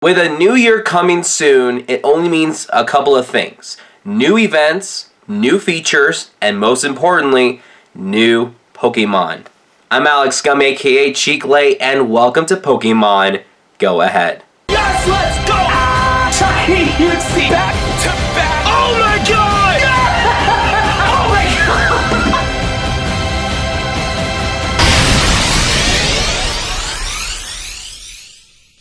With a new year coming soon, it only means a couple of things. New events, new features, and most importantly, new Pokemon. I'm Alex Gum, aka Cheeklay, and welcome to Pokemon Go Ahead. Yes, let's go! You'd see back to back. Oh my god! Oh my god!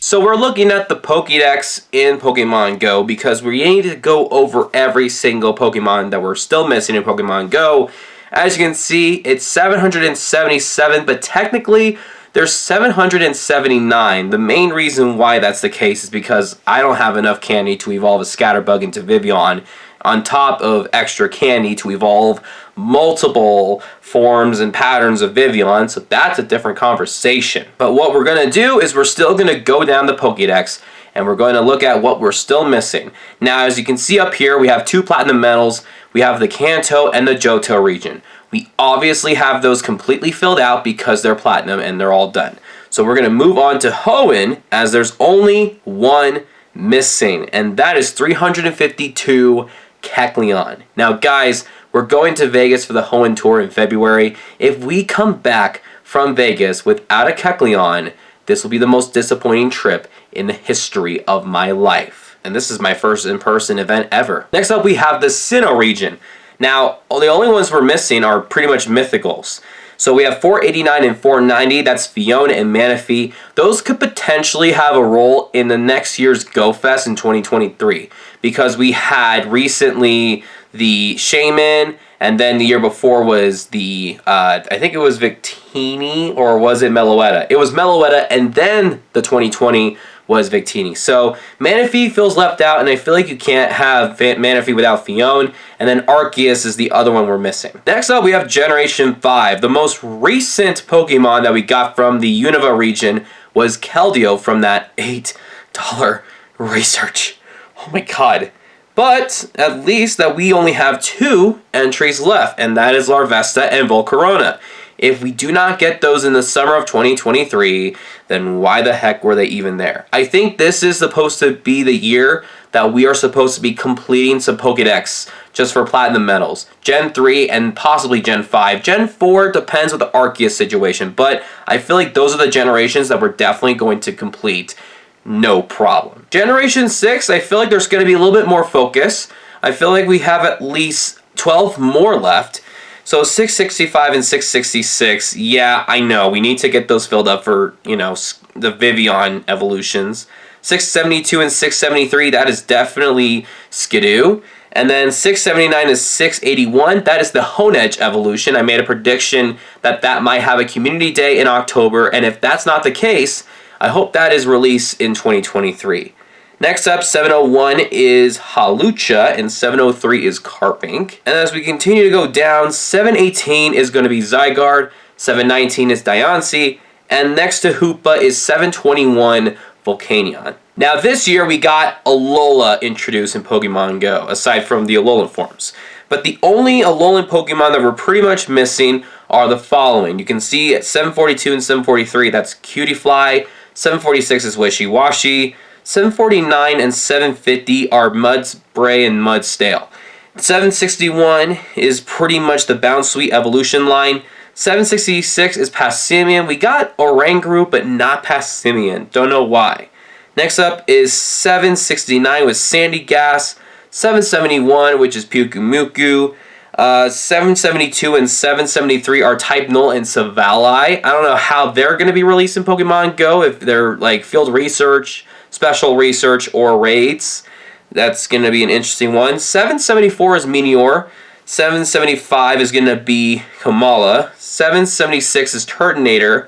So we're looking at the Pokedex in Pokemon Go because we need to go over every single Pokemon that we're still missing in Pokemon Go. As you can see, it's 777, but technically there's 779. The main reason why that's the case is because I don't have enough candy to evolve a Scatterbug into Vivillon, on top of extra candy to evolve multiple forms and patterns of Vivillon, so that's a different conversation. But what we're going to do is we're still going to go down the Pokedex, and we're going to look at what we're still missing. Now, as you can see up here, we have 2 Platinum Medals. We have the Kanto and the Johto region. We obviously have those completely filled out because they're Platinum and they're all done. So we're going to move on to Hoenn, as there's only one missing, and that is 352 Kecleon. Now guys, we're going to Vegas for the Hoenn tour in February. If we come back from Vegas without a Kecleon, this will be the most disappointing trip in the history of my life. And this is my first in-person event ever. Next up, we have the Sinnoh region. Now, the only ones we're missing are pretty much mythicals. So we have 489 and 490, that's Fiona and Manaphy. Those could potentially have a role in the next year's Go Fest in 2023. Because we had recently the Shaman, and then the year before was the, I think it was Victini, or was it Meloetta? It was Meloetta, and then the 2020 was Victini. So Manaphy feels left out, and I feel like you can't have Manaphy without Fiona, and then Arceus is the other one we're missing. Next up, we have Generation 5. The most recent Pokemon that we got from the Unova region was Keldeo from that $8 research. Oh my god. But at least that we only have 2 entries left, and that is Larvesta and Volcarona. If we do not get those in the summer of 2023, then why the heck were they even there? I think this is supposed to be the year that we are supposed to be completing some Pokedex just for Platinum Medals. Gen 3 and possibly Gen 5. Gen 4 depends with the Arceus situation, but I feel like those are the generations that we're definitely going to complete. No problem. Generation 6, I feel like there's going to be a little bit more focus. I feel like we have at least 12 more left. So 665 and 666, yeah, I know. We need to get those filled up for, you know, the Vivillon evolutions. 672 and 673, that is definitely Skidoo. And then 679 is 681. That is the Honedge evolution. I made a prediction that that might have a community day in October. And if that's not the case, I hope that is released in 2023. Next up, 701 is Halucha, and 703 is Carpink. And as we continue to go down, 718 is going to be Zygarde, 719 is Diancie, and next to Hoopa is 721 Volcanion. Now this year we got Alola introduced in Pokemon Go, aside from the Alolan forms. But the only Alolan Pokemon that we're pretty much missing are the following. You can see at 742 and 743, that's Cutiefly, 746 is Wishy-Washy, 749 and 750 are Mudspray and Mudstale. 761 is pretty much the Bounsweet evolution line. 766 is Passimian. We got Oranguru, but not Passimian. Don't know why. Next up is 769 with Sandygast. 771, which is Pyukumuku. 772 and 773 are Type Null and Savalai. I don't know how they're going to be released in Pokemon Go, if they're like field research, special research, or raids. That's going to be an interesting one. 774 is Meteor. 775 is going to be Kamala. 776 is Turtonator.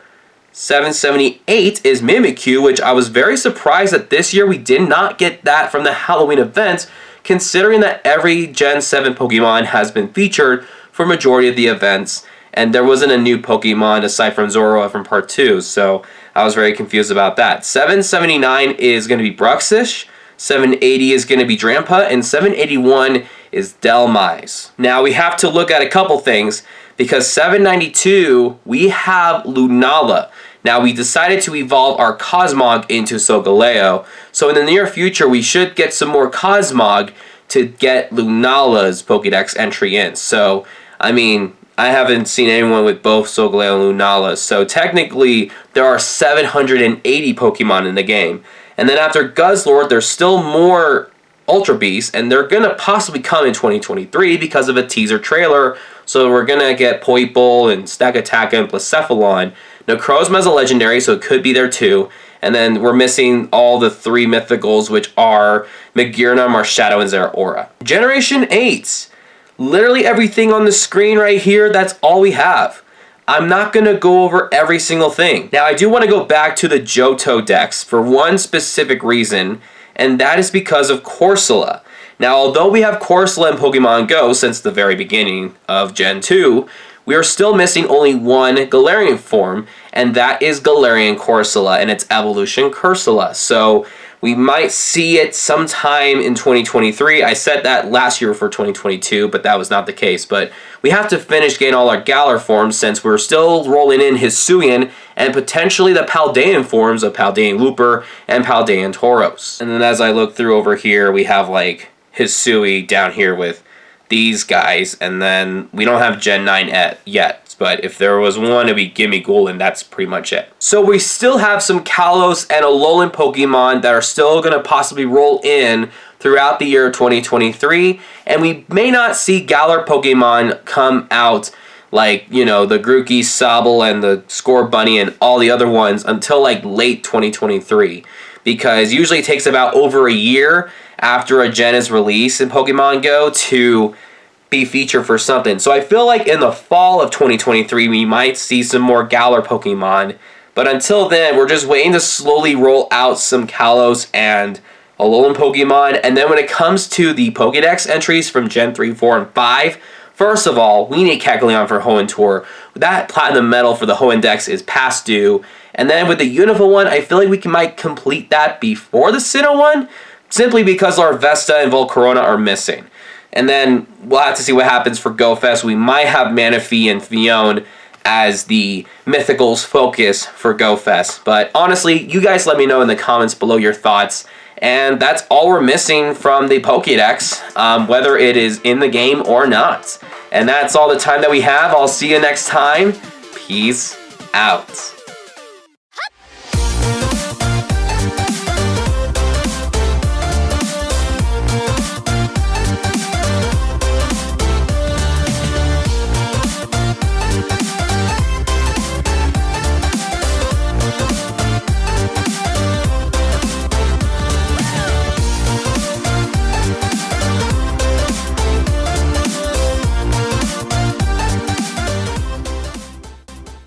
778 is Mimikyu, which I was very surprised that this year we did not get that from the Halloween event, considering that every Gen 7 Pokemon has been featured for majority of the events, and there wasn't a new Pokemon aside from Zoroark from Part 2, so I was very confused about that. 779 is going to be Bruxish, 780 is going to be Drampa, and 781 is Delmise. Now we have to look at a couple things, because 792, we have Lunala. Now, we decided to evolve our Cosmog into Solgaleo, so in the near future, we should get some more Cosmog to get Lunala's Pokedex entry in. So, I mean, I haven't seen anyone with both Solgaleo and Lunala, so technically, there are 780 Pokemon in the game. And then after Guzzlord, there's still more Ultra Beasts, and they're going to possibly come in 2023 because of a teaser trailer. So we're going to get Poipole and Stakataka and Blacephalon. Necrozma's a legendary, so it could be there too. And then we're missing all the 3 mythicals, which are Magearna, Marshadow, and Zeraora. Generation 8. Literally everything on the screen right here, that's all we have. I'm not going to go over every single thing. Now, I do want to go back to the Johto Dex for one specific reason, and that is because of Corsola. Now, although we have Corsola in Pokemon Go since the very beginning of Gen 2, we are still missing only one Galarian form, and that is Galarian Corsola and its evolution Cursola. So we might see it sometime in 2023. I said that last year for 2022, but that was not the case. But we have to finish getting all our Galar forms since we're still rolling in Hisuian and potentially the Paldean forms of Paldean Looper and Paldean Tauros. And then as I look through over here, we have like Hisui down here with these guys, and then we don't have Gen 9 yet, but if there was one, it'd be Gimme Ghoul, and that's pretty much it. So we still have some Kalos and Alolan Pokemon that are still going to possibly roll in throughout the year 2023, and we may not see Galar Pokemon come out like, you know, the Grookey, Sobble, and the Scorbunny, and all the other ones until like late 2023, because usually it takes about over a year after a gen is released in Pokemon Go to be featured for something. So I feel like in the fall of 2023, we might see some more Galar Pokemon. But until then, we're just waiting to slowly roll out some Kalos and Alolan Pokemon. And then when it comes to the Pokedex entries from Gen 3, 4, and 5, first of all, we need Kecleon for Hoenn Tour. That Platinum Medal for the Hoenn Dex is past due. And then with the Unova one, I feel like we might complete that before the Sinnoh one, simply because our Vesta and Volcarona are missing. And then we'll have to see what happens for GoFest. We might have Manaphy and Fion as the Mythicals focus for GoFest. But honestly, you guys let me know in the comments below your thoughts. And that's all we're missing from the Pokédex, whether it is in the game or not. And that's all the time that we have. I'll see you next time. Peace out.